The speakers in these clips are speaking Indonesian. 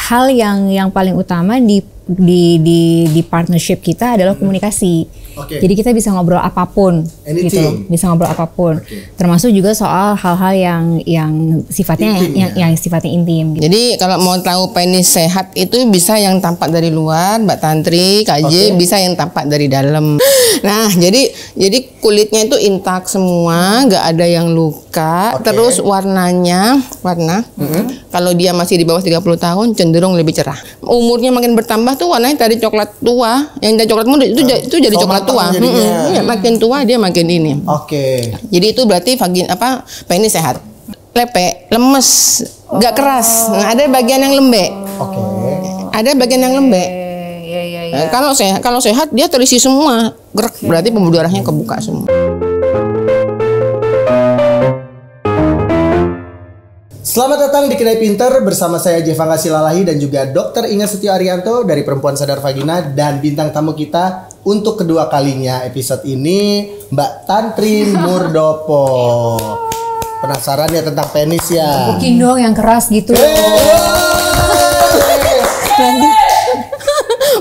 hal yang paling utama di partnership kita adalah komunikasi. Jadi kita bisa ngobrol apapun, gitu, bisa ngobrol apapun, termasuk juga soal hal-hal yang sifatnya yang sifatnya intim. Gitu. Jadi kalau mau tahu penis sehat itu bisa yang tampak dari luar, Mbak Tantri, KJ, bisa yang tampak dari dalam. Nah, jadi kulitnya itu intak semua, nggak ada yang luka. Terus warna kalau dia masih di bawah 30 tahun cenderung lebih cerah. Umurnya makin bertambah tuh warnanya dari coklat tua, yang dari coklat muda itu jadi coklat tua. Ya, makin tua dia makin ini. Jadi itu berarti penis sehat. Lepek, lemes, nggak keras. Nah, ada bagian yang lembek. Ada bagian yang lembek. Kalau sehat dia terisi semua, gerak, berarti pembuluh darahnya kebuka semua. Selamat datang di Kedai Pinter bersama saya Jevanga Silalahi dan juga Dr. Inga Setio Arianto dari Perempuan Sadar Vagina, dan bintang tamu kita untuk kedua kalinya episode ini Mbak Tantri Murdopo. Penasaran ya tentang penis ya? Mungkin dong yang keras gitu.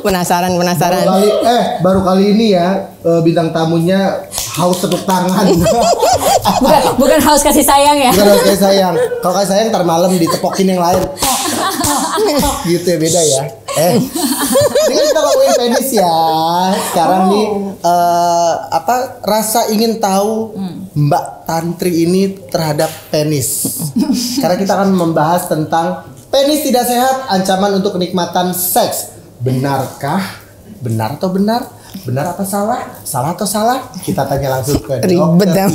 Penasaran. Baru kali ini ya bintang tamunya haus tepuk tangan. bukan haus kasih sayang ya. Bukan haus kasih sayang. Kalau kasih sayang ntar malam ditepokin yang lain. Gitu ya, beda ya. Ini kan kita ngomongin penis ya. Sekarang nih rasa ingin tahu Mbak Tantri ini terhadap penis. Karena kita akan membahas tentang penis tidak sehat, ancaman untuk kenikmatan seks. Benarkah? Benar atau benar? Benar apa salah? Salah atau salah? Kita tanya langsung ke dokter.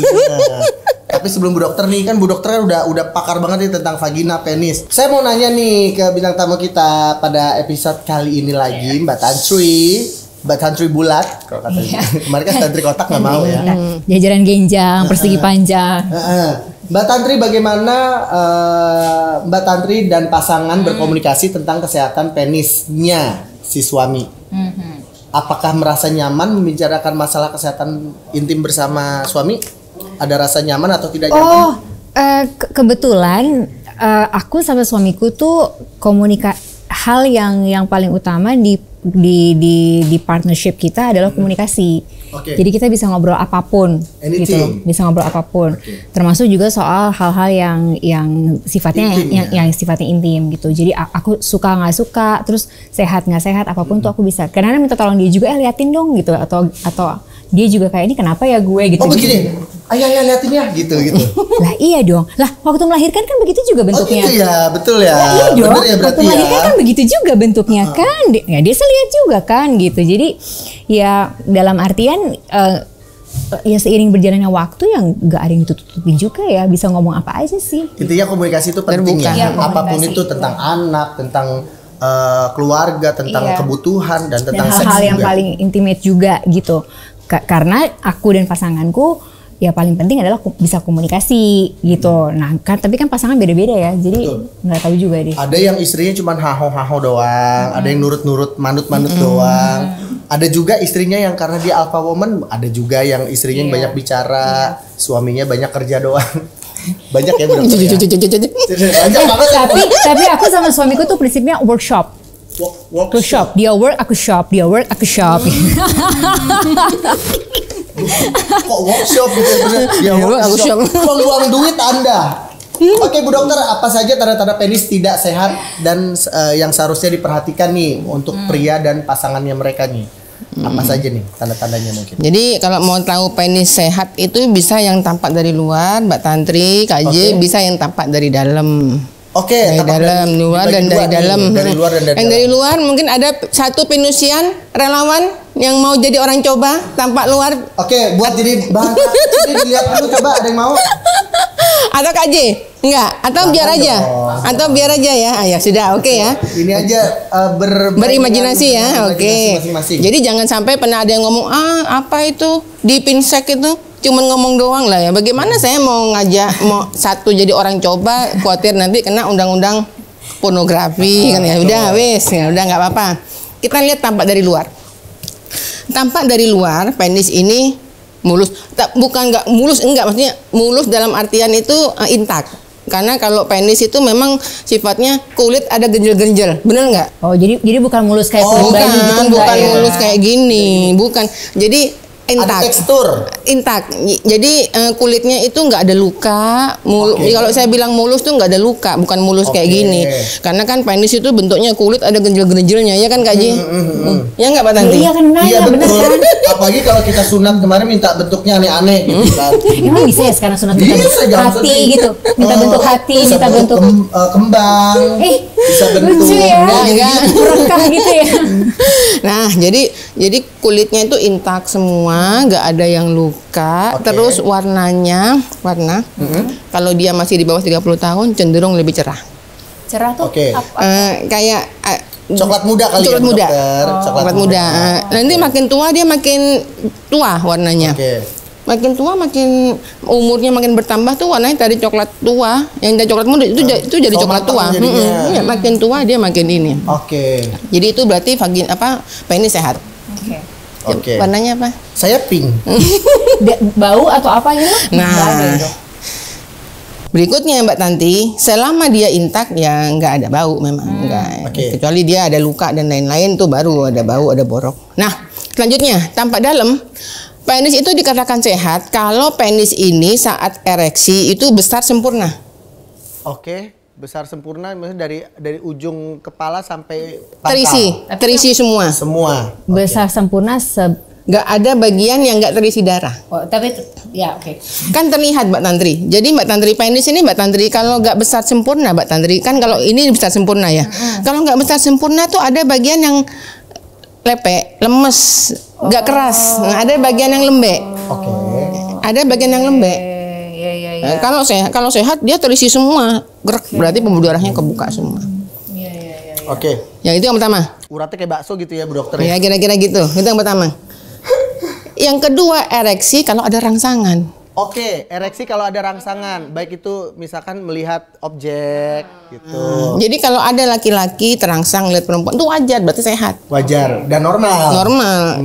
Tapi sebelum Bu Dokter nih, kan Bu Dokter udah pakar banget nih tentang vagina, penis. Saya mau nanya nih ke bintang tamu kita pada episode kali ini lagi, Mbak Tantri bulat kalau katanya. Kemarin kan Tantri kotak nggak mau ya. Jajaran genjang, persegi panjang. Mbak Tantri, bagaimana Mbak Tantri dan pasangan berkomunikasi tentang kesehatan penisnya si suami? Apakah merasa nyaman membicarakan masalah kesehatan intim bersama suami? Ada rasa nyaman atau tidak nyaman? Kebetulan aku sama suamiku tuh hal yang paling utama di partnership kita adalah komunikasi. Jadi kita bisa ngobrol apapun, gitu, bisa ngobrol apapun, termasuk juga soal hal-hal yang sifatnya yang sifatnya intim gitu. Jadi aku suka nggak suka, terus sehat nggak sehat, apapun tuh aku bisa. Karena minta tolong dia juga, liatin dong gitu, atau dia juga kayak, ini kenapa ya gue gitu. Oh begini, ayah liatin ya gitu. Lah iya dong, lah waktu melahirkan kan begitu juga bentuknya. Oh gitu ya, betul ya. Lah, iya dong, ya, waktu melahirkan kan begitu juga bentuknya kan. Ya dia lihat juga kan gitu. Jadi ya dalam artian ya seiring berjalannya waktu yang nggak ada yang tutupin juga ya, bisa ngomong apa aja sih. Intinya komunikasi itu penting ya. Apapun itu tentang anak, tentang keluarga, tentang kebutuhan dan tentang seks hal-hal yang paling intimate juga gitu. Karena aku dan pasanganku ya paling penting adalah bisa komunikasi gitu. Nah kan tapi kan pasangan beda-beda ya, jadi nggak tahu juga deh. Ada yang istrinya cuma haho-haho doang, ada yang nurut-nurut, manut-manut doang. Ada juga istrinya yang karena dia alpha woman, ada juga yang istrinya yang banyak bicara, suaminya banyak kerja doang. Banyak ya benar. Banyak banget. Tapi aku sama suamiku tuh prinsipnya workshop. Workshop. Dia work, aku shop. Dia work, aku shop. Kok workshop gitu? Dia work, aku shop. Buang duit Anda. Oke Bu Dokter, apa saja tanda-tanda penis tidak sehat dan yang seharusnya diperhatikan nih untuk pria dan pasangannya mereka nih? Apa saja nih tanda-tandanya mungkin? Jadi kalau mau tahu penis sehat itu bisa yang tampak dari luar, Mbak Tantri, KJ, bisa yang tampak dari dalam. Dari dalam, luar dan dari dalam. Dari luar dan dari yang dari luar mungkin ada satu penusian relawan yang mau jadi orang coba tampak luar. Oke, buat jadi bahan. Ini dilihat dulu, coba ada yang mau? Atau KJ? Enggak, atau biar aja. Atau biar aja ya. Ya sudah, oke ya. Ini aja berimajinasi ya. Oke. Masing-masing. Jadi jangan sampai pernah ada yang ngomong, apa itu di pinsek itu cuman ngomong doang lah ya. Bagaimana saya mau satu jadi orang coba, khawatir nanti kena undang-undang pornografi kan ya. Udah udah nggak apa-apa. Kita lihat tampak dari luar. Tampak dari luar penis ini mulus. Bukan nggak mulus, enggak, maksudnya mulus dalam artian itu intak. Karena kalau penis itu memang sifatnya kulit ada genjel-genjel, bener nggak? Oh, jadi bukan mulus kayak kulit bayi gitu Bukan, enggak bukan ya? mulus kayak gini, bukan. Jadi Ada intak. tekstur. Intak. Jadi kulitnya itu nggak ada luka. Kalau saya bilang mulus tuh nggak ada luka, bukan mulus kayak gini. Karena kan penis itu bentuknya kulit ada genjel-genjelnya, ya kan Kak Ji? Ya nggak Pak Tanti? Iya kan, Iya bener betul. kan? Apalagi kalau kita sunat kemarin minta bentuknya aneh-aneh gitu kan. Emang bisa ya sekarang sunat minta Bisa, jangan hati sedih. gitu, minta bentuk hati, Bisa minta bentuk kembang. Bisa bentuk lucu ya, enggak. merekah gitu ya. Nah, jadi kulitnya itu intak semua, nggak ada yang luka. Terus warna kalau dia masih di bawah 30 tahun cenderung lebih cerah. Cerah tuh Kayak coklat muda kali coklat ya, muda. dokter. Coklat muda. Nanti makin tua dia makin tua warnanya. Makin tua makin umurnya makin bertambah tuh warnanya dari coklat tua, yang dari coklat muda itu jadi coklat tua. Ya, makin tua dia makin ini. Jadi itu berarti penis sehat. Warnanya apa? Saya pink. Bau atau apa gitu? Nah, berikutnya Mbak Tanti, selama dia intak ya nggak ada bau memang nggak. Kecuali dia ada luka dan lain-lain tuh baru ada bau, ada borok. Nah, selanjutnya tampak dalam. Penis itu dikatakan sehat kalau penis ini saat ereksi itu besar sempurna. Besar sempurna maksudnya dari ujung kepala sampai pangkal. Terisi semua. Besar sempurna nggak ada bagian yang nggak terisi darah. Tapi ya Kan terlihat Mbak Tantri. Jadi Mbak Tantri penis ini Mbak Tantri kalau nggak besar sempurna Mbak Tantri kan kalau ini besar sempurna ya. Kalau nggak besar sempurna tuh ada bagian yang lepek, lemes, nggak keras. Nah, ada bagian yang lembek. Ada bagian yang lembek. Iya. Kalau sehat dia terisi semua, gerak berarti pembuluh darahnya kebuka semua. Ya itu yang pertama. Uratnya kayak bakso gitu ya Bu Dokter. Ya kira-kira gitu. Itu yang pertama. Yang kedua ereksi kalau ada rangsangan. Ereksi kalau ada rangsangan, baik itu misalkan melihat objek gitu. Jadi kalau ada laki-laki terangsang lihat perempuan itu wajar, berarti sehat. Wajar dan normal.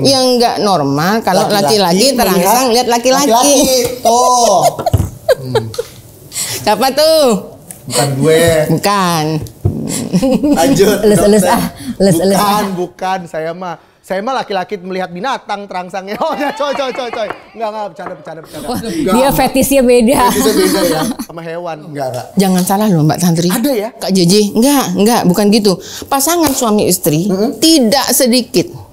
Yang nggak normal kalau laki-laki terangsang lihat laki-laki. Tuh. Siapa tuh? Bukan gue. Bukan. Lanjut. Bukan saya mah laki-laki melihat binatang terangsangnya. Coy. Enggak, bercanda. Dia fetishnya beda. Fetishnya beda ya, sama hewan. Enggak. Jangan salah loh Mbak Tantri. Ada ya? Kak Jeje, enggak, bukan gitu. Pasangan suami istri tidak sedikit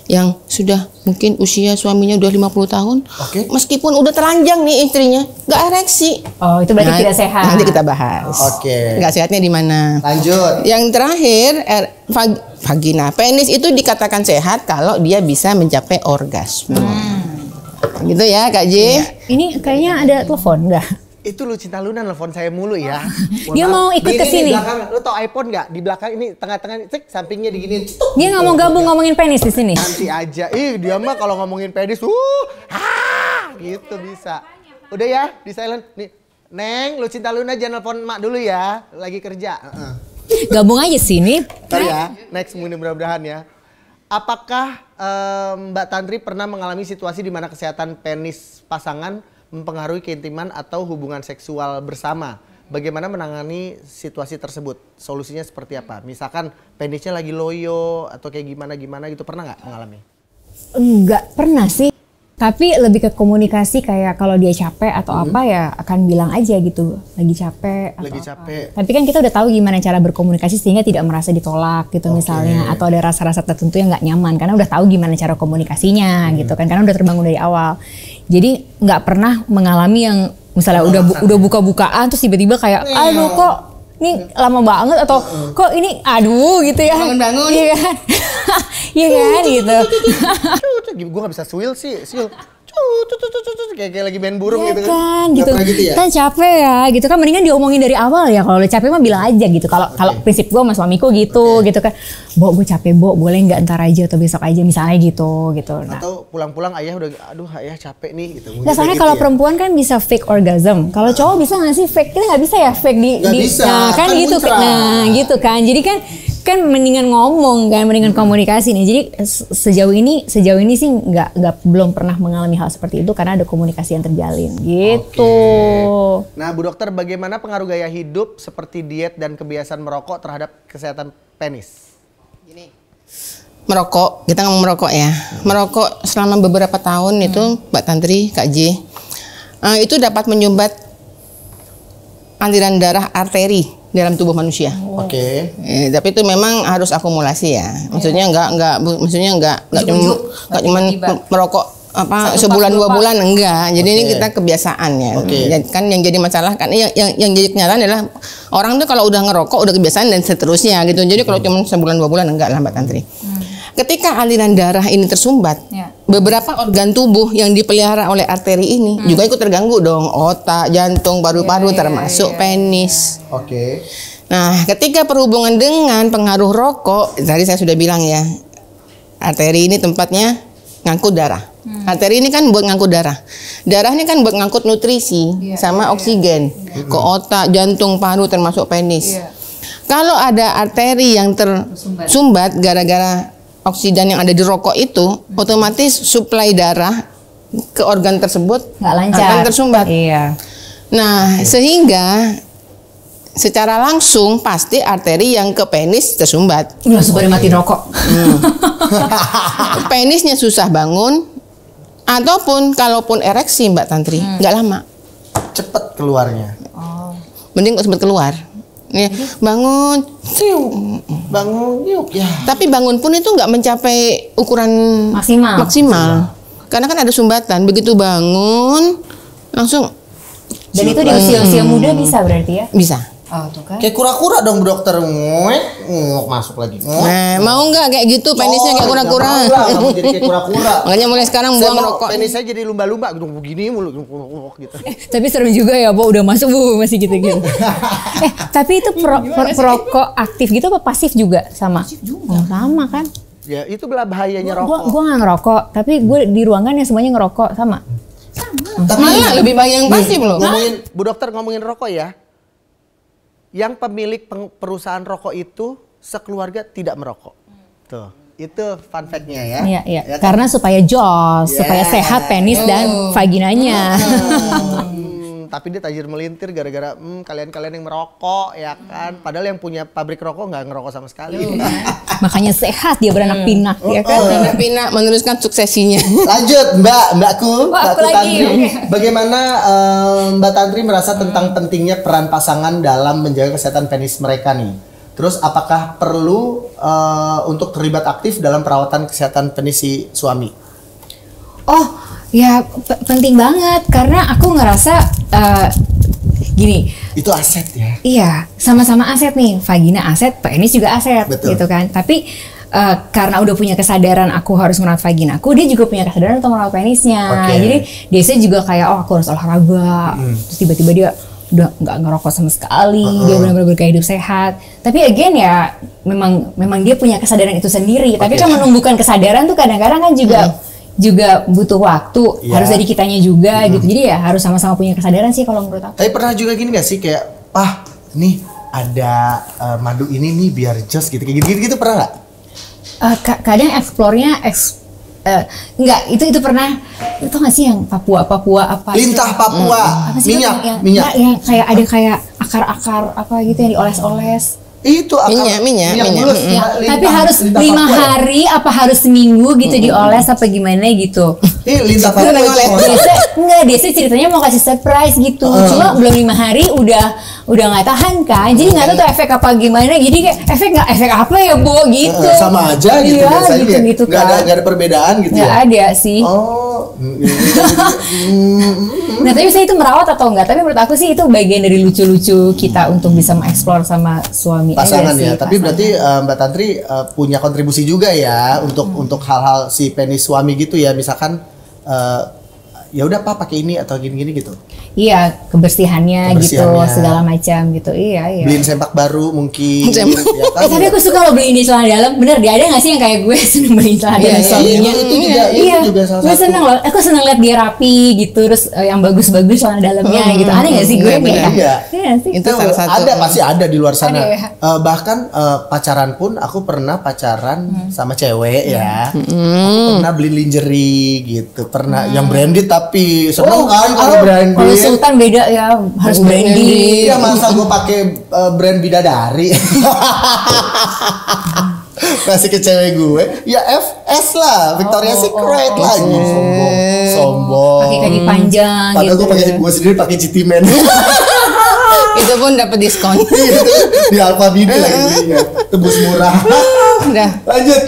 yang sudah mungkin usia suaminya udah 50 tahun. Meskipun udah telanjang nih istrinya, enggak ereksi. Itu berarti tidak sehat. Nanti kita bahas. Enggak sehatnya di mana? Lanjut. Yang terakhir, vagina. Penis itu dikatakan sehat kalau dia bisa mencapai orgasme. Gitu ya Kak J. Ini kayaknya ada telepon enggak? Itu lu Cinta Luna nelfon saya mulu ya. Dia mau ikut ke sini. Lu tau iPhone nggak? Di belakang ini tengah-tengah, sampingnya diginiin. Dia nggak mau gabung ngomongin penis di sini. Nanti aja. Dia mah kalau ngomongin penis, gitu bisa. Udah ya, di silent. Nih, Neng, lu Cinta Luna jangan nelfon mak dulu ya, lagi kerja. Gabung aja sini. Ntar ya, next mudah-mudahan ya. Apakah Mbak Tantri pernah mengalami situasi di mana kesehatan penis pasangan mempengaruhi keintiman atau hubungan seksual bersama? Bagaimana menangani situasi tersebut? Solusinya seperti apa? Misalkan penisnya lagi loyo atau kayak gimana gitu, pernah nggak mengalami? Enggak pernah sih. Tapi lebih ke komunikasi, kayak kalau dia capek atau apa ya akan bilang aja gitu, lagi capek atau apa. Tapi kan kita udah tahu gimana cara berkomunikasi sehingga tidak merasa ditolak gitu misalnya, atau ada rasa-rasa tertentu yang nggak nyaman karena udah tahu gimana cara komunikasinya gitu kan, karena udah terbangun dari awal. Jadi nggak pernah mengalami yang misalnya udah buka-bukaan terus tiba-tiba kayak aduh kok ini lama banget atau kok ini aduh gitu ya. Bangun-bangun. Iya kan? Iya kan gitu. Gue gak bisa swil sih. Kayak lagi main burung ya gitu kan. Gitu. Gitu ya? Kan capek ya gitu kan, mendingan diomongin dari awal ya. Kalau udah capek mah bilang aja gitu. Kalau prinsip gue sama suamiku gitu gitu kan. Bo, gue capek Bo, boleh nggak ntar aja atau besok aja misalnya gitu. Nah. Atau pulang-pulang ayah udah aduh ayah capek nih gitu. Nah soalnya gitu kalau perempuan kan bisa fake orgasm. Kalau cowok bisa nggak sih fake? Kita nggak bisa ya fake di bisa. Nah kan gitu. Nah gitu kan. Jadi kan kan mendingan ngomong kan, mendingan komunikasi nih. Jadi sejauh ini sih nggak belum pernah mengalami hal seperti itu karena ada komunikasi yang terjalin gitu. Oke. Nah Bu Dokter, bagaimana pengaruh gaya hidup seperti diet dan kebiasaan merokok terhadap kesehatan penis? Gini, merokok, kita ngomong merokok ya. Merokok selama beberapa tahun itu Mbak Tantri, Kak J, itu dapat menyumbat aliran darah arteri dalam tubuh manusia. Oke. Tapi itu memang harus akumulasi ya. Maksudnya nggak cuma merokok sebulan 2 bulan enggak. Jadi ini kita kebiasaan ya. Kan yang jadi masalah kan yang jadi kenyataan adalah orang tuh kalau udah ngerokok udah kebiasaan dan seterusnya gitu. Jadi kalau cuma sebulan 2 bulan enggak lah Mbak Tantri. Ketika aliran darah ini tersumbat, beberapa organ tubuh yang dipelihara oleh arteri ini juga ikut terganggu dong. Otak, jantung, paru-paru termasuk penis. Oke. Nah, ketika perhubungan dengan pengaruh rokok, tadi saya sudah bilang ya, arteri ini tempatnya ngangkut darah. Arteri ini kan buat ngangkut darah. Darah ini kan buat ngangkut nutrisi sama oksigen ke otak, jantung, paru termasuk penis. Kalau ada arteri yang tersumbat gara-gara oksidan yang ada di rokok itu, otomatis suplai darah ke organ tersebut nggak lancar, akan tersumbat. Iya. Nah, sehingga secara langsung pasti arteri yang ke penis tersumbat. Langsung pada mati rokok. Penisnya susah bangun, ataupun kalaupun ereksi Mbak Tantri, nggak lama. Cepet keluarnya. Mending kok sempat keluar. Nih, bangun, yuk ya. Tapi bangun pun itu nggak mencapai ukuran maksimal. Karena kan ada sumbatan. Begitu bangun, langsung. Dan itu di usia-usia muda bisa berarti ya? Bisa. Oh, tuh kan. Kayak kura-kura dong Bu Dokter, masuk lagi. Nah, mau nggak kayak gitu penisnya kayak kura-kura? Kamu jadi kayak kura-kura. Makanya mulai sekarang buang rokok. Penis saya jadi lumba-lumba begini mulu gitu. Tapi serem juga ya, Bu, udah masuk Bu masih gitu-gitu. Tapi itu perokok aktif gitu apa pasif juga sama? Pasif juga. Oh, sama kan? Ya, itu bahayanya rokok. Gua nggak ngerokok, tapi gue di ruangan yang semuanya ngerokok sama. Tapi malah lebih bahaya yang pasif loh. Ngomongin Bu Dokter, ngomongin rokok ya. Yang pemilik perusahaan rokok itu sekeluarga tidak merokok. Tuh, itu fun fact-nya ya. Iya. Ya kan? Karena supaya jos, supaya sehat penis dan vaginanya. Tapi dia tajir melintir gara-gara kalian-kalian yang merokok ya kan. Padahal yang punya pabrik rokok nggak ngerokok sama sekali. Makanya sehat dia beranak pinak ya kan. Beranak pinak meneruskan suksesinya. Lanjut Mbakku lagi. Tantri. Bagaimana Mbak Tantri merasa tentang pentingnya peran pasangan dalam menjaga kesehatan penis mereka nih? Terus apakah perlu untuk terlibat aktif dalam perawatan kesehatan penis si suami? Oh ya penting banget karena aku ngerasa gini. Itu aset ya? Iya, sama-sama aset nih. Vagina aset, penis juga aset. Betul. Gitu kan. Tapi karena udah punya kesadaran aku harus merawat vaginaku, dia juga punya kesadaran untuk merawat penisnya. Jadi dia juga kayak aku harus olahraga. Terus tiba-tiba dia udah nggak ngerokok sama sekali, dia benar-benar bergaya hidup sehat. Tapi again ya memang dia punya kesadaran itu sendiri. Tapi kan menumbuhkan kesadaran tuh kadang-kadang kan juga butuh waktu, harus dari kitanya juga gitu. Jadi ya harus sama-sama punya kesadaran sih kalau menurut aku. Tapi pernah juga gini gak sih kayak, nih ada madu ini nih biar jos gitu, kayak gitu pernah nggak? Kadang explore-nya enggak, itu pernah. Itu nggak sih yang Papua apa? Lintah Papua, minyak. Yang kayak ada kayak akar-akar apa gitu yang dioles-oles. Itu minyak. Tapi harus 5 hari apa harus seminggu gitu dioles apa gimana gitu. Lintah Papua. Desa ceritanya mau kasih surprise gitu. Cuma belum 5 hari udah nggak tahan kan. Jadi nggak tahu tuh efek apa gimana. Jadi kayak efek apa ya Bu gitu. Sama aja gitu biasanya. Gitu kan. Nggak ada perbedaan gitu ya. Nggak ada sih. Nah tapi saya itu merawat atau enggak, tapi menurut aku sih itu bagian dari lucu-lucu kita untuk bisa mengeksplor sama suami pasangan ya. Tapi berarti Mbak Tantri punya kontribusi juga ya untuk hal-hal si penis suami gitu ya. Misalkan ya udah Pak pakai ini atau gini-gini gitu. Iya, kebersihannya gitu, segala macam gitu. Iya. Beliin sempak baru mungkin. Ya kan? Tapi aku suka lo beliin di celana dalam. Bener, dia ada nggak sih yang kayak gue seneng beliin celana dalam suaminya? Itu juga salah satu. Gue seneng loh. Aku seneng liat dia rapi gitu, terus yang bagus-bagus celana dalamnya gitu. Ada nggak sih gue? Iya. Itu salah satu. Ada, pasti ada di luar sana. Bahkan pacaran pun aku pernah pacaran sama cewek ya. Aku pernah beli lingerie gitu. Pernah yang branded tapi seneng kan kalau branded. Sultan beda ya, harus branding. Ya masa gue pakai brand bidadari. Kasih ke cewek gue, ya FS lah, Victoria's Secret lagi. Sombong. Pakai kaki panjang. Padahal gitu. gue sendiri pakai Citimen. Itu pun dapat diskon. Di Alfamidi lagi belinya, tebus murah. Udah. Lanjut.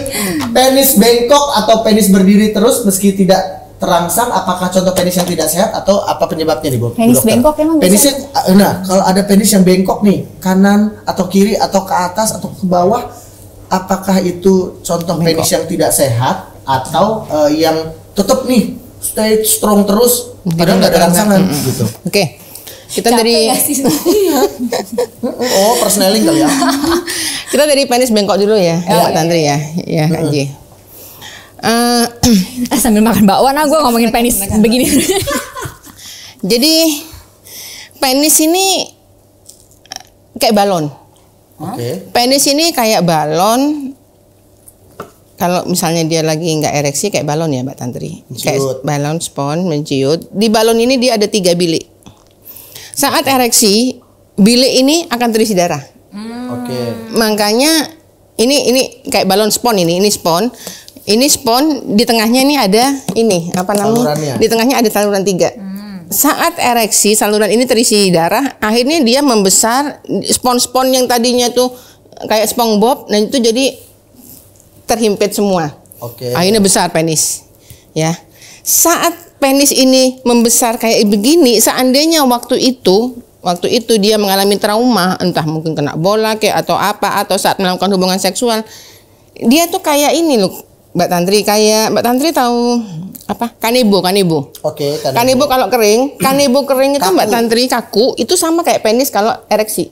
Penis bengkok atau penis berdiri terus meski tidak terangsang, apakah contoh penis yang tidak sehat atau apa penyebabnya nih, Bu? Penis bengkok emang penisnya, nah kalau ada penis yang bengkok nih, kanan atau kiri atau ke atas atau ke bawah, apakah itu contoh penis yang tidak sehat atau yang tetap nih stay strong terus padahal nggak ada rangsangan gitu? Oke. Kita dari persneling kali ya. Kita dari penis bengkok dulu ya, Mbak Tantri ya, ya Kak J. Sambil makan bakwan gue ngomongin penis begini. Jadi penis ini kayak balon. Penis ini kayak balon. Kalau misalnya dia lagi nggak ereksi kayak balon ya Mbak Tantri. Kayak balon spons menciut. Di balon ini dia ada 3 bilik. Saat ereksi bilik ini akan terisi darah. Makanya ini kayak balon spons ini spons. Ini spons, di tengahnya ini ada ini apa namanya? Di tengahnya ada saluran 3. Saat ereksi saluran ini terisi darah, akhirnya dia membesar, spons-spons yang tadinya tuh kayak SpongeBob, dan itu jadi terhimpit semua. Akhirnya besar penis. Ya. Saat penis ini membesar kayak begini, seandainya waktu itu dia mengalami trauma, entah mungkin kena bola kayak atau apa, atau saat melakukan hubungan seksual, dia tuh kayak ini loh. Mbak Tantri tahu apa? Kanebo. Kanebo kalau kering, itu kaku. Mbak Tantri kaku, itu sama kayak penis kalau ereksi.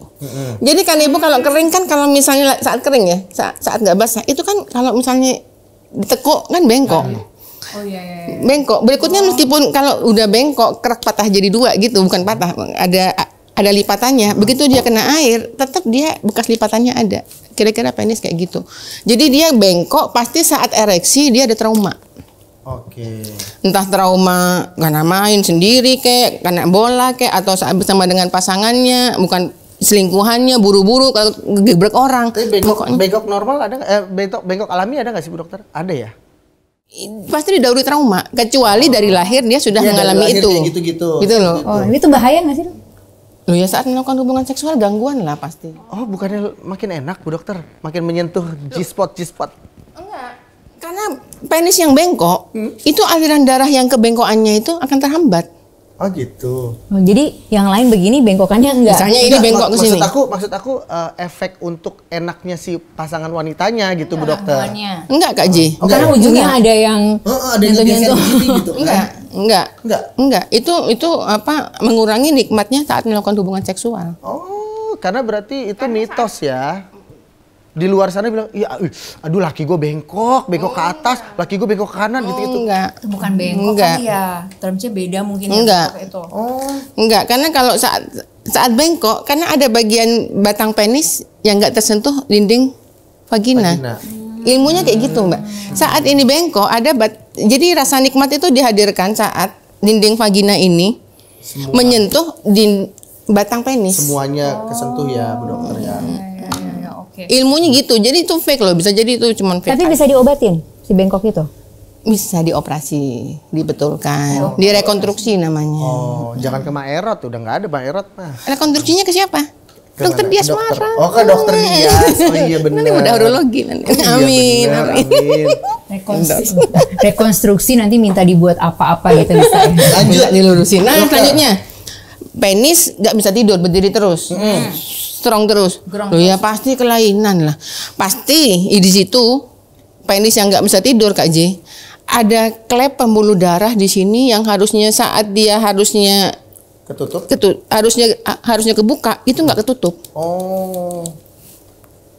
Jadi kanebo kalau kering kan kalau misalnya saat kering ya, saat nggak basah, itu kan kalau misalnya ditekuk kan bengkok. Bengkok. Berikutnya meskipun kalau udah bengkok, kerak patah jadi 2 gitu, bukan patah, ada lipatannya. Begitu dia kena air, tetap dia bekas lipatannya ada. Kira-kira penis kayak gitu. Jadi dia bengkok, pasti saat ereksi dia ada trauma. Entah trauma karena main sendiri kayak kena bola kayak atau saat bersama dengan pasangannya, bukan selingkuhannya, buru-buru kalau gebrek orang. Tapi bengkok normal ada bengkok alami ada nggak sih Bu Dokter? Ada ya? Pasti didahului trauma, kecuali dari lahir dia sudah mengalami itu. Gitu loh. Oh, ini tuh bahaya nggak sih? Loh ya saat melakukan hubungan seksual gangguan lah pasti. Oh bukannya makin enak Bu Dokter? Makin menyentuh G-spot. Enggak. Karena penis yang bengkok, itu aliran darah yang ke bengkokannya itu akan terhambat. Oh gitu. Jadi yang lain begini bengkokannya enggak? Misalnya ini bengkok ke sini. Maksud aku efek untuk enaknya si pasangan wanitanya gitu Bu Dokter. Enggak Kak J. Karena ujungnya ada yang nyentuh gitu kan? Enggak. Itu apa mengurangi nikmatnya saat melakukan hubungan seksual. Oh, karena berarti itu mitos ya. Di luar sana bilang, iya, aduh laki gue bengkok ke atas, laki gue bengkok ke kanan gitu. Enggak. Itu bukan bengkok kali ya. Termnya beda mungkin. Enggak. Itu. Enggak, karena kalau saat bengkok, karena ada bagian batang penis yang enggak tersentuh dinding vagina. Ilmunya kayak gitu, Mbak. Saat ini bengkok jadi rasa nikmat itu dihadirkan saat dinding vagina ini menyentuh batang penis. Semuanya kesentuh ya, Bu Dokter ya. Ilmunya gitu, jadi itu fake loh, bisa jadi itu cuma fake. Tapi bisa diobatin si bengkok itu? Bisa dioperasi, dibetulkan, direkonstruksi namanya. Oh, jangan ke Maerot, udah nggak ada Maerot mah. Rekonstruksinya ke siapa? Dokter Dias Mara. Oh, ke Dokter Dias. Oh iya benar. Nanti udah urologi nanti. Amin. Rekonstruksi nanti minta dibuat apa-apa gitu bisa. Lanjut dilurusin. Nah, selanjutnya penis nggak bisa tidur, berdiri terus. Strong terus. Loh ya pasti kelainan lah. Pasti di situ penis yang nggak bisa tidur Kak J. ada klep pembuluh darah di sini yang harusnya saat dia harusnya harusnya kebuka, itu nggak ketutup. Oh.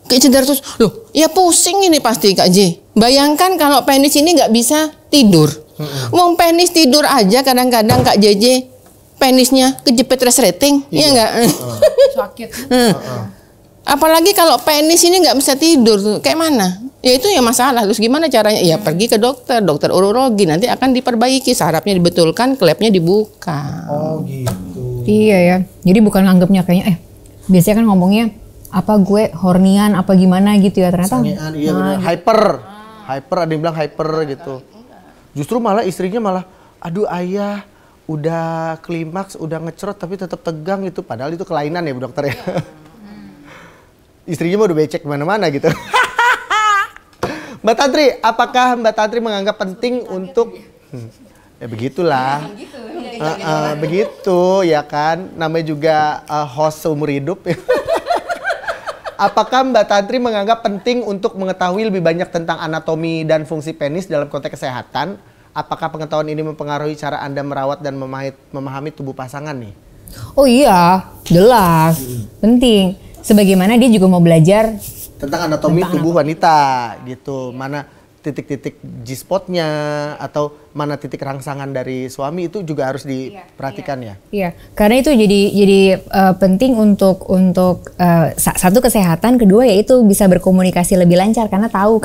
Kayak cedera terus, loh, ya pusing ini pasti Kak J. Bayangkan kalau penis ini nggak bisa tidur. Wong penis tidur aja kadang-kadang Kak JJ penisnya kejepit resleting, iya nggak? Sakit. Apalagi kalau penis ini nggak bisa tidur, kayak mana? Ya itu ya masalah. Terus gimana caranya? Ya pergi ke dokter urologi, nanti akan diperbaiki, sarafnya dibetulkan, klepnya dibuka. Oh gitu. Iya ya. Jadi bukan nganggapnya kayaknya biasanya kan ngomongnya apa gue hornian apa gimana gitu ya, ternyata Sangean, iya benar. Hyper ada yang bilang hyper gitu. Justru malah istrinya malah, aduh ayah udah klimaks, udah ngecrot tapi tetap tegang gitu. Padahal itu kelainan ya Bu Dokter ya. Istrinya mah udah becek kemana-mana gitu. Mbak Tantri, apakah Mbak Tantri menganggap penting untuk ya begitulah. Begitu ya kan, namanya juga host seumur hidup. Apakah Mbak Tantri menganggap penting untuk mengetahui lebih banyak tentang anatomi dan fungsi penis dalam konteks kesehatan? Apakah pengetahuan ini mempengaruhi cara Anda merawat dan memahami tubuh pasangan nih? Oh iya, jelas. Penting. Sebagaimana dia juga mau belajar tentang anatomi tubuh wanita gitu. Mana titik-titik G-spotnya atau mana titik rangsangan dari suami itu juga harus diperhatikan ya. Iya, karena itu jadi penting untuk satu kesehatan, kedua yaitu bisa berkomunikasi lebih lancar karena tahu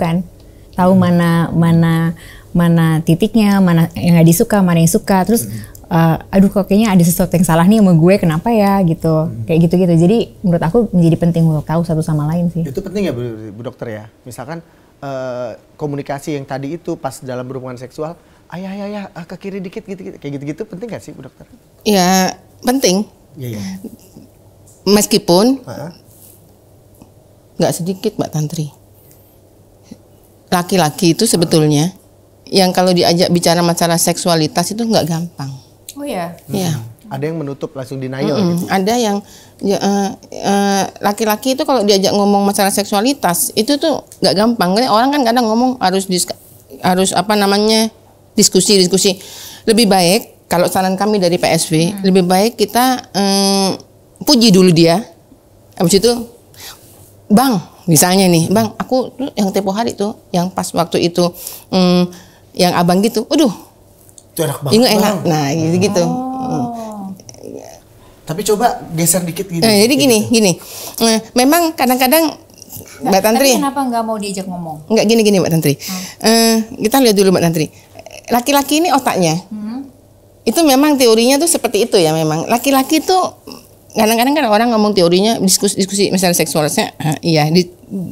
mana titiknya, mana yang nggak disuka, mana yang suka. Terus aduh kok kayaknya ada sesuatu yang salah nih sama gue, kenapa ya gitu. Kayak gitu-gitu. Jadi menurut aku menjadi penting untuk tahu satu sama lain sih. Itu penting ya Bu Dokter ya. Misalkan komunikasi yang tadi itu pas dalam berhubungan seksual, ayah ke kiri dikit gitu, kayak gitu-gitu penting gak sih Bu Dokter? Ya penting. Iya. Meskipun nggak sedikit Mbak Tantri. Laki-laki itu sebetulnya yang kalau diajak bicara masalah seksualitas itu nggak gampang. Oh ya. Iya. Ada yang menutup langsung denial gitu. Ada yang laki-laki itu kalau diajak ngomong masalah seksualitas itu tuh nggak gampang. Orang kan kadang ngomong harus diskusi. Lebih baik kalau saran kami dari PSV, lebih baik kita puji dulu dia. Habis itu, Bang, misalnya nih, Bang, aku yang tempo hari tuh, yang pas waktu itu yang abang gitu, aduh, itu enak banget. Enak. Nah, gitu. Tapi coba geser dikit gitu. Jadi gini. Memang kadang-kadang Mbak Tantri. Tapi kenapa nggak mau diajak ngomong? Nggak gini Mbak Tantri. Kita lihat dulu Mbak Tantri. Laki-laki ini otaknya. Itu memang teorinya tuh seperti itu ya memang. Laki-laki tuh kadang-kadang kan orang ngomong teorinya diskusi misalnya seksualnya. Iya,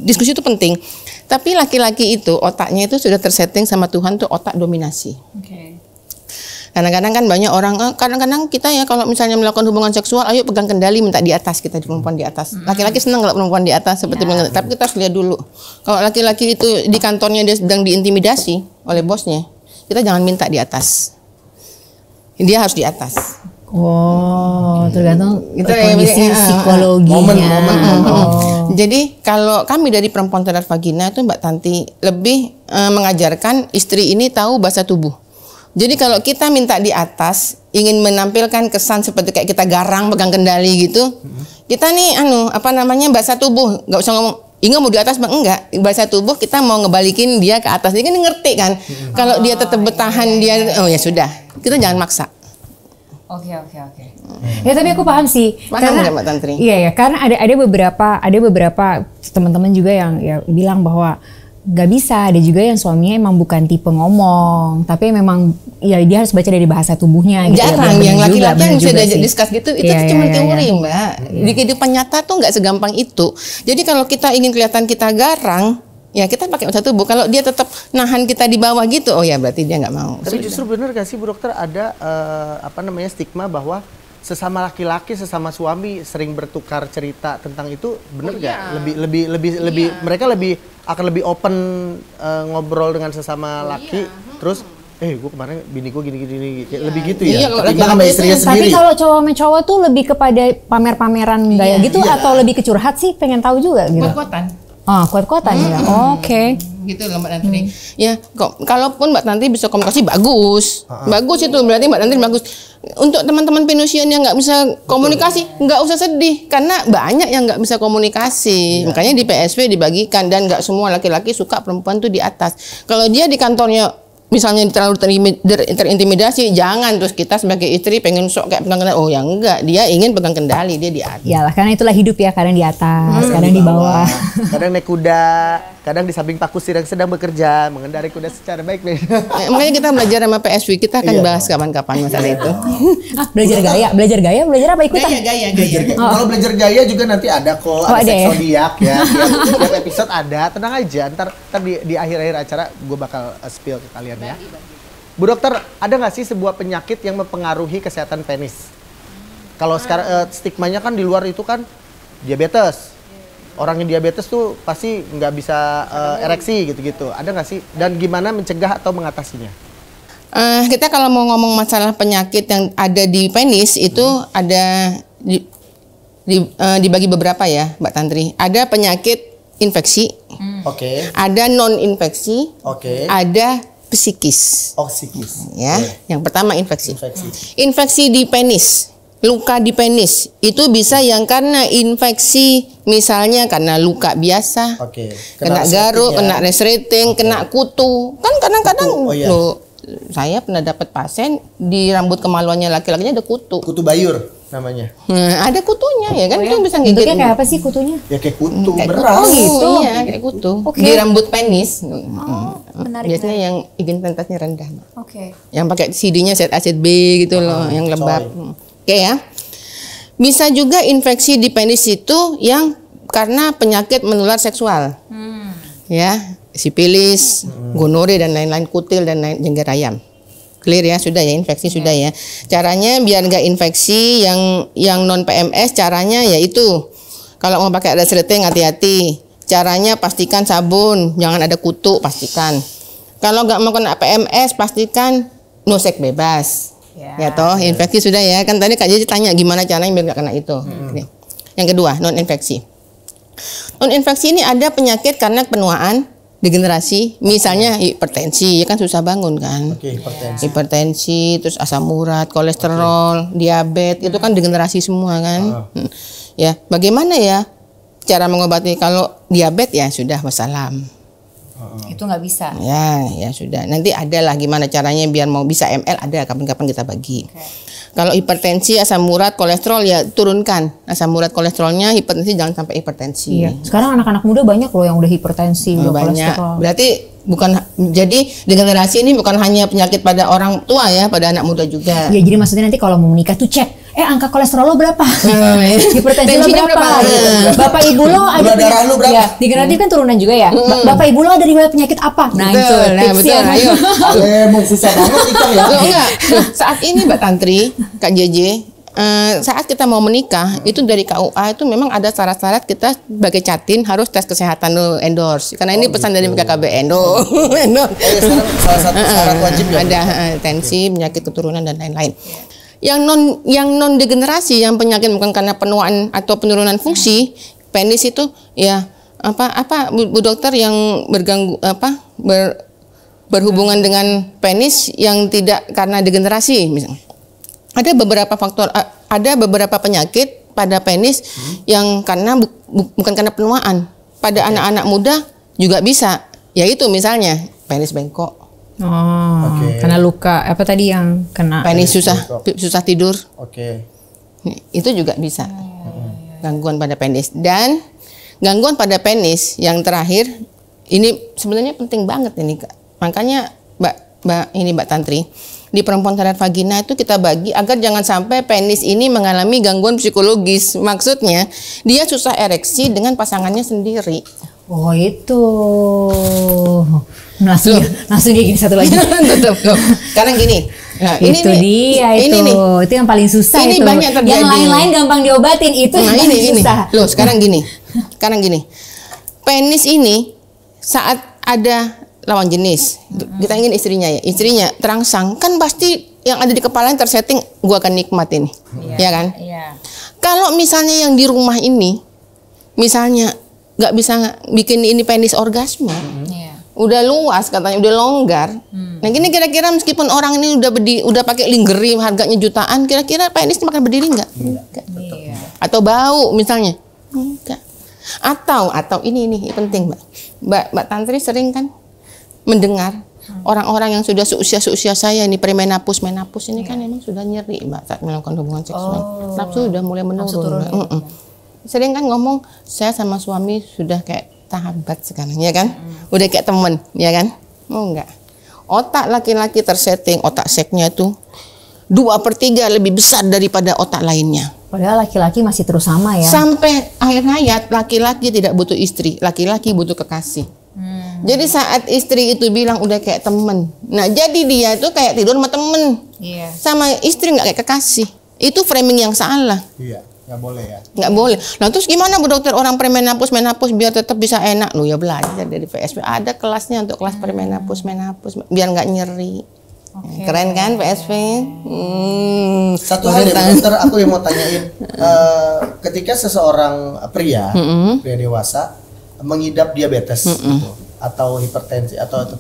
diskusi itu penting. Tapi laki-laki itu otaknya itu sudah tersetting sama Tuhan tuh otak dominasi. Okay. Kadang-kadang kan banyak orang, kadang-kadang kita ya kalau misalnya melakukan hubungan seksual, ayo pegang kendali minta di atas, kita di perempuan di atas. Laki-laki senang kalau perempuan di atas seperti tapi kita harus lihat dulu. Kalau laki-laki itu di kantornya dia sedang diintimidasi oleh bosnya, kita jangan minta di atas. Dia harus di atas. Oh, tergantung kondisi psikologinya. Momen. Jadi kalau kami dari Perempuan Sadar Vagina itu Mbak Tanti lebih mengajarkan istri ini tahu bahasa tubuh. Jadi kalau kita minta di atas, ingin menampilkan kesan seperti kayak kita garang pegang kendali gitu, kita nih bahasa tubuh, nggak usah ngomong, Inga mau di atas Bang, enggak, bahasa tubuh kita mau ngebalikin dia ke atas, dia kan ngerti kan, kalau dia tetap bertahan dia, oh ya sudah, kita jangan maksa. Oke. Ya tapi aku paham sih. Karena Mbak Tantri. Iya ya, karena ada beberapa teman-teman juga yang ya bilang bahwa nggak bisa, ada juga yang suaminya emang bukan tipe ngomong, tapi memang ya dia harus baca dari bahasa tubuhnya gitu. Jarang yang laki-laki yang bisa diajak diskus gitu, itu ya, cuma teori Mbak. Di kehidupan nyata tuh nggak segampang itu. Jadi kalau kita ingin kelihatan kita garang, ya kita pakai bahasa tubuh. Kalau dia tetap nahan kita di bawah gitu, oh ya berarti dia nggak mau. Tapi justru benar gak sih Bu Dokter ada stigma bahwa sesama laki-laki, sesama suami sering bertukar cerita tentang itu, benar nggak? Lebih mereka akan lebih open ngobrol dengan sesama laki. Terus, gue kemarin bini gue gini lebih gitu ya. Kita sama istrinya sendiri. Tapi kalau cowok sama cowok tuh lebih kepada pamer-pameran gaya gitu atau lebih ke curhat sih? Pengen tahu juga gitu. Kuat-kuatan. Kuat-kuatan ya. Oke. gitu loh Mbak Tantri. Ya, kalaupun Mbak Tantri bisa komunikasi bagus. Bagus itu berarti Mbak Tantri bagus. Untuk teman-teman penosian yang nggak bisa komunikasi, nggak usah sedih karena banyak yang nggak bisa komunikasi. Makanya di PSW dibagikan dan nggak semua laki-laki suka perempuan tuh di atas. Kalau dia di kantornya misalnya terlalu terintimidasi, jangan terus kita sebagai istri pengen sok kayak pegang kendali. Oh ya enggak, dia ingin pegang kendali, dia di atas. Yalah, karena itulah hidup ya, kadang di atas, kadang di bawah. Kadang naik kuda, kadang di samping Pak Kusir yang sedang bekerja, mengendarai kuda secara baik. Makanya kita belajar sama PSW, kita akan bahas kapan-kapan masalah itu. Belajar apa ikutan? Gaya. Kalau belajar gaya juga nanti ada kok, ada seksodiak ya. Tiap episode ada, tenang aja. Ntar di akhir-akhir acara gue bakal spill ke kalian ya. Bu dokter, ada nggak sih sebuah penyakit yang mempengaruhi kesehatan penis? Kalau sekarang stigmanya kan di luar itu kan diabetes. Orang yang diabetes tuh pasti nggak bisa ereksi gitu-gitu. Ada nggak sih? Dan gimana mencegah atau mengatasinya? Kita kalau mau ngomong masalah penyakit yang ada di penis itu ada dibagi beberapa ya, Mbak Tantri. Ada penyakit infeksi, ada non infeksi, ada psikis. Psikis. Ya, yang pertama infeksi. Infeksi di penis. Luka di penis itu bisa yang karena infeksi, misalnya karena luka biasa, kena garuk, kena resleting, kena kutu. Kan kadang-kadang loh, saya pernah dapat pasien di rambut kemaluannya laki-lakinya ada kutu. Kutu bayur namanya. Ada kutunya ya kan, itu bisa ngigit. Bentuknya kayak apa sih kutunya? Ya kayak kutu kayak beras. Kutu, gitu. Iya, kayak kutu. Di rambut penis. Biasanya yang intensitasnya rendah. Yang pakai CD-nya zat acid B gitu loh, yang lembab. Oke ya. Bisa juga infeksi di penis itu yang karena penyakit menular seksual. Ya, sipilis, gonore dan lain-lain, kutil dan lain jengger ayam. Clear ya, sudah ya, infeksi sudah ya. Caranya biar nggak infeksi yang non PMS, caranya yaitu kalau mau pakai resleting hati-hati. Caranya pastikan sabun, jangan ada kutu, pastikan. Kalau nggak mau kena PMS, pastikan no seks bebas. Ya toh, infeksi sudah ya. Kan tadi Kak Jeje tanya gimana caranya biar nggak kena itu. Yang kedua, non infeksi. Non infeksi ini ada penyakit karena penuaan, degenerasi, misalnya hipertensi, ya kan susah bangun kan. Hipertensi, terus asam urat, kolesterol, diabetes, itu kan degenerasi semua kan. Ya, bagaimana ya cara mengobati? Kalau diabetes ya sudah wassalam. Itu nggak bisa. Ya sudah. Nanti ada lah gimana caranya biar mau bisa ML, ada kapan-kapan kita bagi. Kalau hipertensi, asam urat, kolesterol ya turunkan asam urat, kolesterolnya. Hipertensi jangan sampai hipertensi. Iya. Sekarang anak-anak muda banyak loh yang udah hipertensi, udah banyak. Kolesterol. Berarti jadi degenerasi ini bukan hanya penyakit pada orang tua ya, pada anak muda juga. Ya, jadi maksudnya nanti kalau mau menikah tuh cek, angka kolesterol lo berapa? Hipertensi lo berapa? Bapak ibu lo ada darah lo berapa? Ya, degeneratif kan turunan juga ya. Bapak ibu lo ada riwayat penyakit apa? Nah, betul, itu tipsnya. Ayo. Mau susah banget kita ya. Enggak. Saat ini Mbak Tantri, Kak Jeje, saat kita mau menikah itu dari KUA itu memang ada syarat-syarat kita sebagai catin harus tes kesehatan lo endorse. Karena ini pesan dari BKKBN. Sekarang salah satu syarat wajib ya. Ada tensi, penyakit keturunan dan lain-lain. Yang non degenerasi, yang penyakit bukan karena penuaan atau penurunan fungsi penis itu ya apa Bu dokter yang berhubungan dengan penis yang tidak karena degenerasi misalnya. Ada beberapa faktor, ada beberapa penyakit pada penis yang karena bukan karena penuaan. Pada anak-anak muda juga bisa, yaitu misalnya penis bengkok. Karena luka apa tadi yang kena penis susah tidur. Itu juga bisa. Gangguan pada penis. Dan gangguan pada penis yang terakhir ini sebenarnya penting banget ini Kak. Makanya Mbak Tantri, di perempuan sadar vagina itu kita bagi agar jangan sampai penis ini mengalami gangguan psikologis. Maksudnya dia susah ereksi dengan pasangannya sendiri. Oh itu. Langsung dia gini satu lagi. Sekarang gini. Nah, itu yang paling susah ini itu. Banyak terjadi. Yang lain-lain gampang diobatin, itu yang paling susah. Loh, sekarang gini. Penis ini saat ada lawan jenis, kita ingin istrinya terangsang, kan pasti yang ada di kepalanya tersetting, gua akan nikmatin, ya kan? Kalau misalnya yang di rumah ini, misalnya nggak bisa bikin ini penis orgasme, udah luas katanya, udah longgar. Nah gini kira-kira meskipun orang ini udah pakai lingerie harganya jutaan, kira-kira penis makan berdiri nggak? Enggak. Atau bau misalnya? Enggak. Atau ini penting Mbak Tantri sering kan mendengar orang-orang yang sudah seusia saya ini menapus ini kan memang sudah nyeri Mbak saat melakukan hubungan seksual. Nafsu sudah mulai menurun. Sering kan ngomong saya sama suami sudah kayak sahabat sekarang ya kan, udah kayak temen ya kan, enggak. Otak laki-laki tersetting, otak seksnya itu 2/3 lebih besar daripada otak lainnya. Padahal laki-laki masih terus sama ya. Sampai akhir hayat laki-laki tidak butuh istri, laki-laki butuh kekasih. Jadi saat istri itu bilang udah kayak temen, nah jadi dia itu kayak tidur sama temen, sama istri nggak kayak kekasih. Itu framing yang salah. Iya. Nggak boleh ya? Nggak boleh. Nah terus gimana Bu Dokter orang premenapus biar tetap bisa enak? Loh ya belajar dari PSP. Ada kelasnya untuk kelas premenapus biar nggak nyeri. Keren kan PSP? Satu hal ya Bu Dokter, aku yang mau tanyain. Ketika seseorang pria dewasa mengidap diabetes gitu, atau hipertensi atau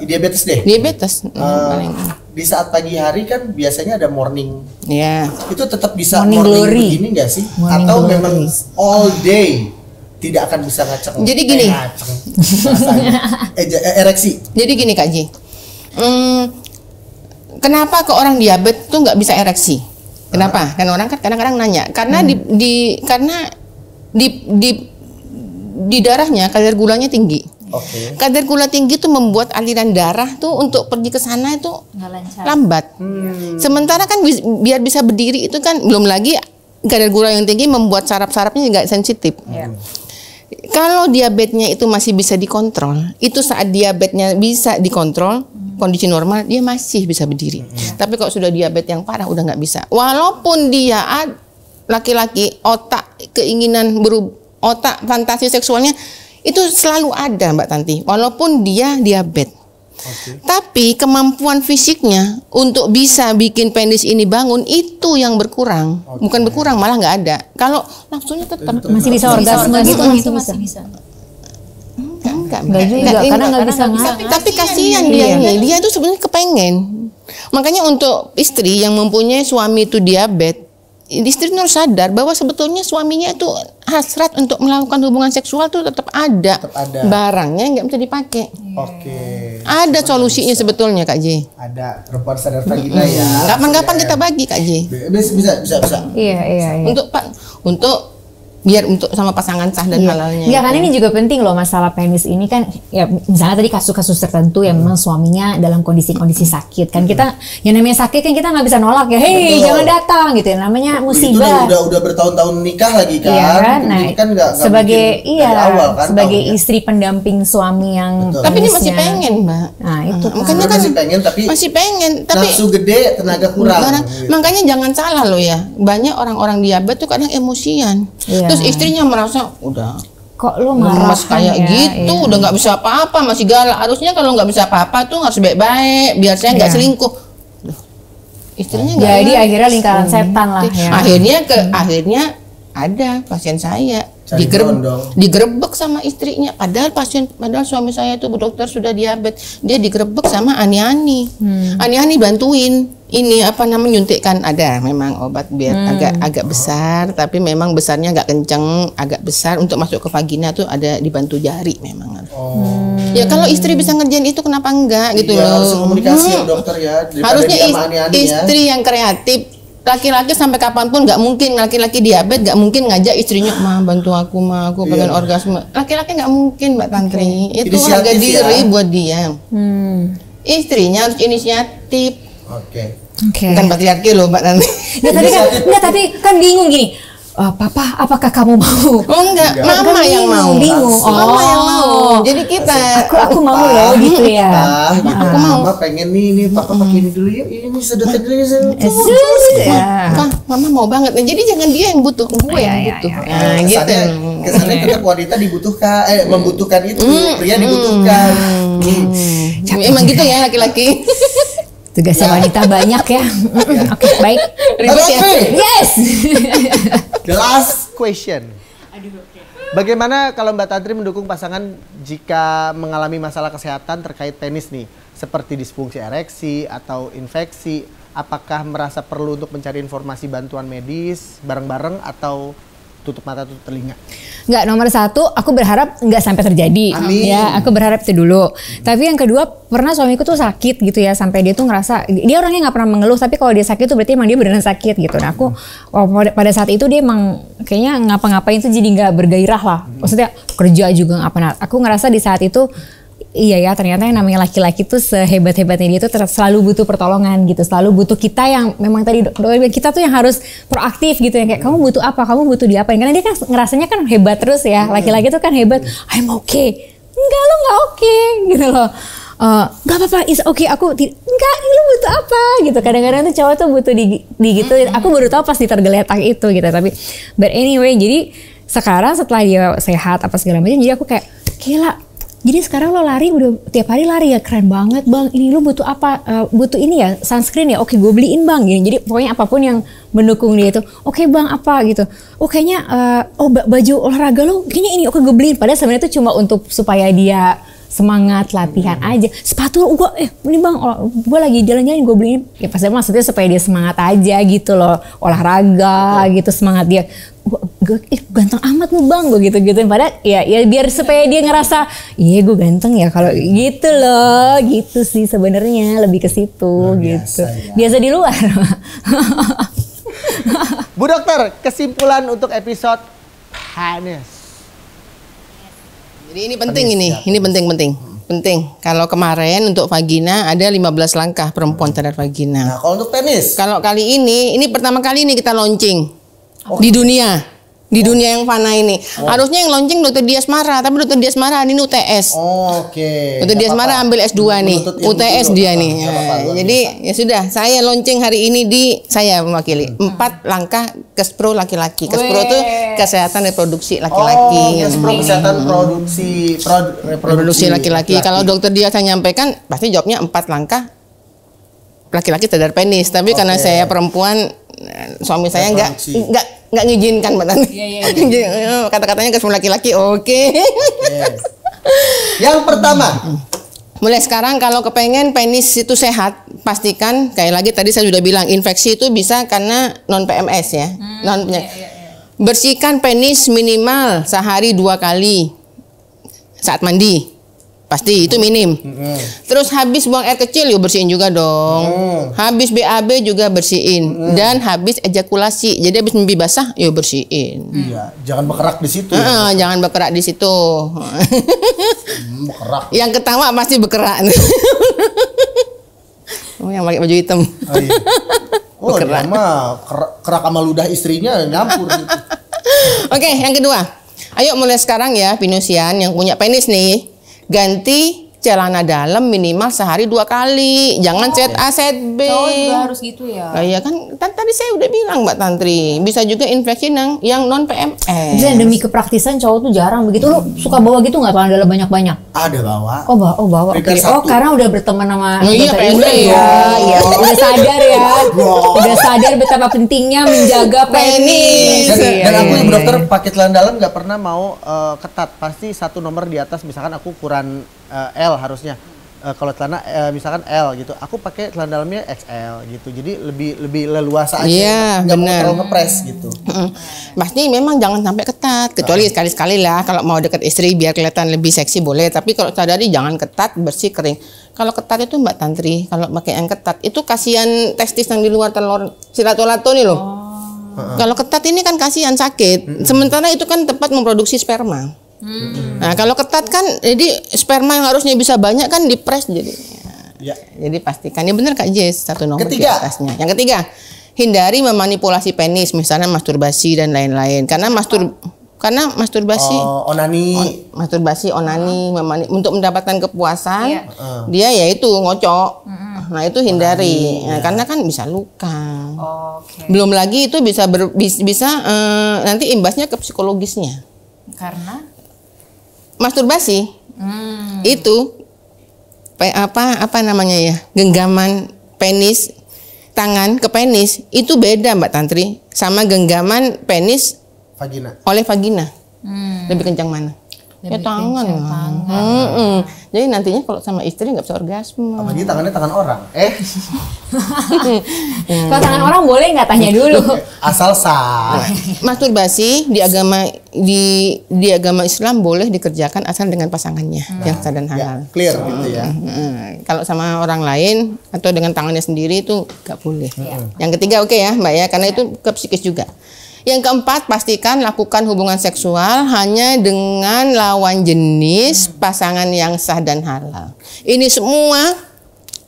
diabetes deh. Diabetes. Di saat pagi hari kan biasanya ada morning. Ya. Itu tetap bisa morning begini nggak sih? Morning atau glory. memang all day tidak akan bisa ngaceng? Jadi gini. Ereksi. Jadi gini Kak Ji. Kenapa ke orang diabetes tuh nggak bisa ereksi? Kenapa? Kan orang kan kadang-kadang nanya. Karena di darahnya kadar gulanya tinggi. Kadar gula tinggi itu membuat aliran darah tuh untuk pergi ke sana itu lambat. Sementara kan biar bisa berdiri itu kan belum lagi kadar gula yang tinggi membuat saraf-sarafnya nggak sensitif. Kalau diabetesnya itu masih bisa dikontrol, itu saat diabetesnya bisa dikontrol kondisi normal dia masih bisa berdiri. Tapi kalau sudah diabetes yang parah udah nggak bisa. Walaupun dia laki-laki otak keinginan otak fantasi seksualnya itu selalu ada Mbak Tanti, walaupun dia diabetes. Tapi kemampuan fisiknya untuk bisa bikin penis ini bangun itu yang berkurang, bukan berkurang malah nggak ada. Kalau nafsunya tetap masih bisa orgasme gitu masih bisa. Enggak juga karena nggak bisa. Tapi kasihan dia itu sebenarnya kepengen. Makanya untuk istri yang mempunyai suami itu diabetes, istri harus sadar bahwa sebetulnya suaminya itu hasrat untuk melakukan hubungan seksual itu tetap ada. Barangnya nggak bisa dipakai. Ada solusinya sebetulnya Kak J. Ada perempuan sadar vagina ya. Kapan-kapan kita bagi Kak J. Bisa. Iya. Untuk biar untuk sama pasangan sah dan halalnya. Ya kan ini juga penting loh masalah penis ini kan ya misalnya tadi kasus-kasus tertentu yang memang suaminya dalam kondisi-kondisi sakit kan kita yang namanya sakit kan kita nggak bisa nolak ya jangan datang gitu ya namanya musibah. Itu udah bertahun-tahun nikah lagi kan. Iya kan? Nah, kan gak sebagai awal, kan, sebagai istri pendamping suami yang tapi ini masih pengen Mbak. Nah itu makanya kan masih pengen tapi nafsu gede tenaga kurang. Makanya jangan salah loh ya banyak orang-orang diabetes tuh kadang emosian. Terus istrinya merasa udah kok lu marah kayak gitu udah nggak bisa apa-apa masih galak. Harusnya kalau nggak bisa apa-apa tuh harus baik-baik biar saya nggak selingkuh. Istrinya nggak jadi akhirnya lingkaran setan lah ya. Akhirnya ada pasien saya digerebek sama istrinya padahal suami saya itu Bu Dokter sudah diabetes dia digerebek sama ani-ani. Ani-ani bantuin ini nyuntikkan ada memang obat biar agak besar tapi memang besarnya agak kenceng agak besar untuk masuk ke vagina tuh ada dibantu jari memang. Ya kalau istri bisa ngerjain itu kenapa enggak gitu loh. Harus komunikasi ya dokter ya. Harusnya istri yang kreatif. Laki-laki sampai kapanpun nggak mungkin laki-laki diabetes nggak mungkin ngajak istrinya bantu aku pengen orgasme. Laki-laki nggak mungkin Mbak Tantri. Itu harga diri buat dia. Istrinya harus inisiatif. Bukan patriarki loh Mbak Tantri. Tapi kan bingung gini. Papa, apakah kamu mau? Enggak, Mama yang mau. Bingung. Mama yang mau. Jadi kita aku mau loh gitu ya. Aku mau. Mama pengen nih Papa pakai ini dulu yuk. Ini sedotan dulu Mama mau banget. Nah, jadi jangan dia yang butuh, gue yang butuh. Gitu. Kesannya tetap wanita dibutuhkan, membutuhkan itu, pria dibutuhkan. Emang gitu ya laki-laki. Tugasnya wanita banyak ya. Oke, baik. Ribet ya? Yes. The last question. Bagaimana kalau Mbak Tantri mendukung pasangan jika mengalami masalah kesehatan terkait penis nih, seperti disfungsi ereksi atau infeksi? Apakah merasa perlu untuk mencari informasi bantuan medis bareng-bareng atau tutup mata tutup telinga? Nggak, nomor satu aku berharap nggak sampai terjadi. Amin. Ya, aku berharap itu dulu. Tapi yang kedua, pernah suamiku tuh sakit gitu ya, sampai dia tuh ngerasa, dia orangnya nggak pernah mengeluh, tapi kalau dia sakit tuh berarti emang dia beneran sakit gitu. Nah aku pada saat itu dia emang kayaknya ngapa-ngapain tuh jadi nggak bergairah lah. Maksudnya kerja juga nggak pernah. Aku ngerasa di saat itu, iya ya, ternyata yang namanya laki-laki tuh sehebat-hebatnya dia tuh selalu butuh pertolongan gitu, selalu butuh kita yang memang tadi kita tuh yang harus proaktif gitu, yang kayak kamu butuh apa, kamu butuh diapain, karena dia kan ngerasanya kan hebat terus ya, laki-laki tuh kan hebat, I'm okay, enggak lo nggak okay gitu loh, nggak apa-apa, is okay, enggak, lo butuh apa gitu, kadang-kadang tuh cowok tuh butuh di gitu, aku baru tahu pas ditergeletak itu gitu, tapi but anyway, jadi sekarang setelah dia sehat apa segala macam, jadi aku kayak gila. Jadi sekarang lo lari udah tiap hari lari ya, keren banget bang. Ini lo butuh apa? Butuh ini ya, sunscreen ya. Oke, gue beliin bang. Gini. Jadi pokoknya apapun yang mendukung dia itu. Oke bang, apa gitu. Oh kayaknya, baju olahraga lo kayaknya ini. Oke, gue beliin. Padahal sebenarnya itu cuma untuk supaya dia semangat latihan aja. Sepatu gue, ini bang, gue lagi jalan-jalan gue beliin. Ya pasti maksudnya supaya dia semangat aja gitu loh. Olahraga gitu, semangat dia. Ganteng amat lu bang, gue gitu-gituin. Padahal ya biar supaya dia ngerasa iya gue ganteng ya, kalau gitu loh, gitu sih sebenarnya, lebih ke situ gitu. Ya. Biasa di luar. Bu dokter, kesimpulan untuk episode penis. Jadi ini penting, ini penting. Kalau kemarin untuk vagina ada 15 langkah perempuan terhadap vagina. Nah, kalau untuk penis? Kalau kali ini pertama kali ini kita launching. Di dunia yang fana ini. Harusnya yang launching Dr. Dias Mara, tapi Dr. Dias Mara ini UTS. Oke. Dr. Dias Mara ambil S2 nih, UTS dia nih. Jadi ya sudah, saya launching hari ini saya mewakili 4 langkah Kespro laki-laki. Kespro itu kesehatan reproduksi laki-laki. Kespro kesehatan reproduksi laki-laki. Kalau Dr. Dias saya nyampaikan, pasti jawabnya 4 langkah laki-laki terhadap penis. Tapi karena saya perempuan, suami saya nggak ngizinkan Mbak Tanti. Kata-katanya ke semua laki-laki, oke. Yang pertama, mulai sekarang kalau kepengen penis itu sehat, pastikan kayak lagi tadi saya sudah bilang, infeksi itu bisa karena non PMS ya. Bersihkan penis minimal sehari 2 kali saat mandi. Pasti itu minim. Terus habis buang air kecil yuk bersihin juga dong. Habis BAB juga bersihin. Dan habis ejakulasi. Jadi habis mimpi basah yuk bersihin. Iya, jangan berkerak di situ. Jangan berkerak di situ. Berkerak. Yang ketawa pasti berkerak. Yang pakai baju hitam. Dia mah kerak sama ludah istrinya nyampur gitu. Oke, yang kedua. Ayo mulai sekarang ya, Pinusian yang punya penis nih. Ganti celana dalam minimal sehari 2 kali. Jangan set A, set B. Cowok juga harus gitu ya. Nah, iya kan tadi saya udah bilang Mbak Tantri, bisa juga infeksi yang non PMS. Bisa demi kepraktisan cowok tuh jarang begitu. Lu suka bawa gitu nggak celana dalam banyak-banyak? Ada bawa. Oh bawa. Oke. Oh karena udah berteman sama iya, iya. Udah sadar ya. Udah sadar betapa pentingnya menjaga penis. Dan aku yang dokter pakai celana dalam nggak pernah mau ketat. Pasti 1 nomor di atas. Misalkan aku ukuran L harusnya. Kalau celana misalkan L gitu, aku pakai celana dalamnya XL gitu. Jadi lebih leluasa aja. Iya, nggak mau terlalu ngepres gitu. Pasti memang jangan sampai ketat, kecuali sekali-sekali lah kalau mau deket istri biar kelihatan lebih seksi boleh. Tapi kalau sadari jangan ketat, bersih, kering. Kalau ketat itu Mbak Tantri, kalau pakai yang ketat itu kasihan testis yang di luar telur si lato-lato nih loh. Kalau ketat ini kan kasihan sakit. Sementara itu kan tempat memproduksi sperma. Nah kalau ketat kan jadi sperma yang harusnya bisa banyak kan dipres jadi. Ya. Jadi pastikan ya benar Kak Jess, 1 nomor di atasnya. Yang ketiga, hindari memanipulasi penis, misalnya masturbasi dan lain-lain. Karena masturbasi masturbasi onani untuk mendapatkan kepuasan dia yaitu ngocok. Nah itu hindari. Nah, karena kan bisa luka. Belum lagi itu bisa nanti imbasnya ke psikologisnya. Karena masturbasi itu apa namanya ya, genggaman penis tangan ke penis itu beda Mbak Tantri sama genggaman penis vagina. Oleh vagina. Lebih kencang mana? Ya tangan. Jadi nantinya kalau sama istri nggak bisa orgasme. Apalagi tangannya tangan orang. Kalau tangan orang boleh nggak tanya dulu? Asal sah. Masturbasi di agama Islam boleh dikerjakan asal dengan pasangannya yang sah dan halal. Ya, clear gitu ya. Kalau sama orang lain atau dengan tangannya sendiri itu nggak boleh. Yang ketiga oke ya Mbak ya, karena itu ke psikis juga. Yang keempat, pastikan lakukan hubungan seksual hanya dengan lawan jenis pasangan yang sah dan halal. Ini semua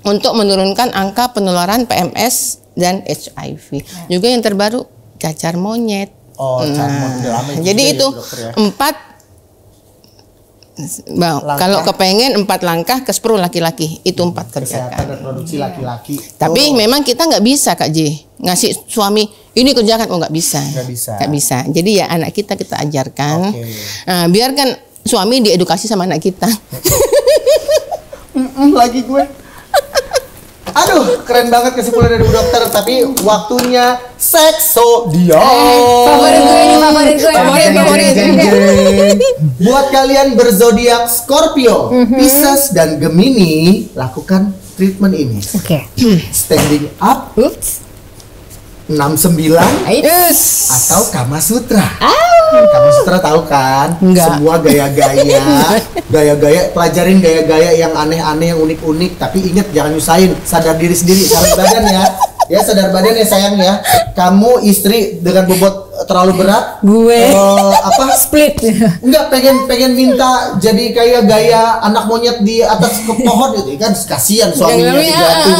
untuk menurunkan angka penularan PMS dan HIV. Juga yang terbaru cacar monyet. Jadi itu 4. Kalau kepengen 4 langkah ke 10 laki-laki itu 4 kerjakan. Kesehatan reproduksi laki-laki. Tapi memang kita nggak bisa Kak J ngasih suami ini kerjakan, nggak bisa. Nggak bisa. Jadi ya anak kita ajarkan. Nah, biarkan suami diedukasi sama anak kita. Lagi gue. Aduh, keren banget kesimpulan dari Bu Dokter. Tapi waktunya Seksodiak. Favorit. Buat kalian berzodiak Scorpio, Pisces dan Gemini, lakukan treatment ini. Standing up, 69, atau Kama Sutra. Kama Sutra tahu kan? Enggak. Semua gaya-gaya, pelajarin gaya-gaya yang aneh-aneh, yang unik-unik. Tapi ingat jangan nyusahin, sadar diri sendiri, sadar badan ya. Ya sadar badan ya sayang ya. Kamu istri dengan bobot terlalu berat, gue split. Enggak, pengen minta jadi kayak gaya anak monyet di atas pohon gitu kan, kasihan suaminya dijatuhin.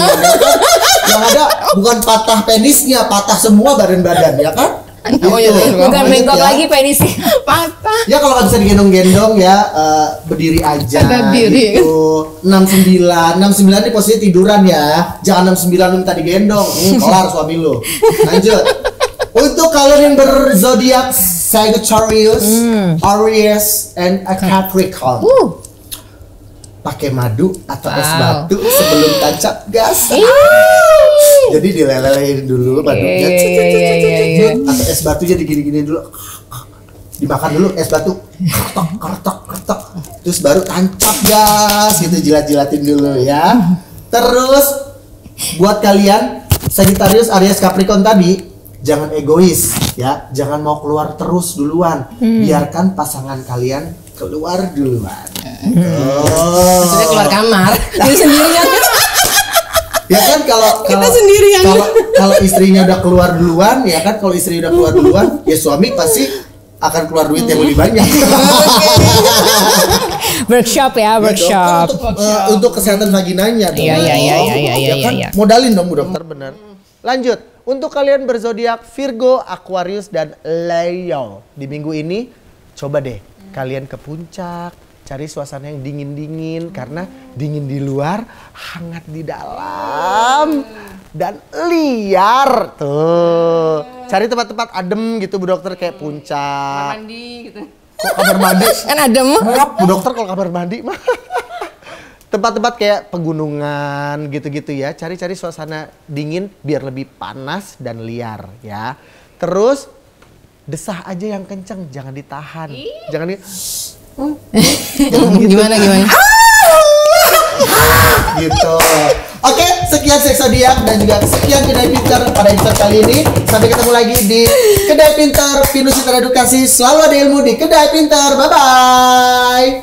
Yang ada bukan patah penisnya, patah semua badan ya kan? Bukan bengkok lagi penisnya, patah. Ya kalau nggak bisa digendong-gendong ya berdiri aja. Gitu. 69 ini posisi tiduran ya. Jangan 69 lu minta digendong. Kelar suami lu. Lanjut. Untuk kalian yang berzodiak Sagittarius, Aries, and Capricorn, pakai madu atau es batu sebelum tancap gas. Jadi dilelelein dulu madunya, atau es batunya digini-gini dulu, dimakan dulu es batu, kertok, terus baru tancap gas gitu, jilat-jilatin dulu ya. Terus buat kalian Sagittarius, Aries, Capricorn tadi, jangan egois ya, jangan mau keluar terus duluan, biarkan pasangan kalian keluar duluan. Maksudnya keluar kamar, jadi sendirian. Ya kan kalau istrinya udah keluar duluan, ya kan kalau istrinya udah keluar duluan, ya suami pasti akan keluar duit yang lebih banyak. Workshop. Untuk kesehatan vaginanya dong. Iya. Modalin dong Bu Dokter, bener. Lanjut, untuk kalian berzodiak Virgo, Aquarius dan Leo, di minggu ini coba deh kalian ke puncak, cari suasana yang dingin-dingin, karena dingin di luar, hangat di dalam, dan liar. Tuh, cari tempat-tempat adem gitu Bu Dokter, kayak puncak. Kamar mandi gitu. Kok kamar mandi? Kan adem. Bu Dokter kalau kamar mandi mah. Tempat-tempat kayak pegunungan gitu-gitu ya. Cari-cari suasana dingin biar lebih panas dan liar ya. Terus desah aja yang kenceng, jangan ditahan. Jangan gitu. Gimana? Gitu. Oke, sekian Seksodiak dan juga sekian Kedai Pintar pada episode kali ini. Sampai ketemu lagi di Kedai Pintar, penuh edukasi. Selalu ada ilmu di Kedai Pintar. Bye bye.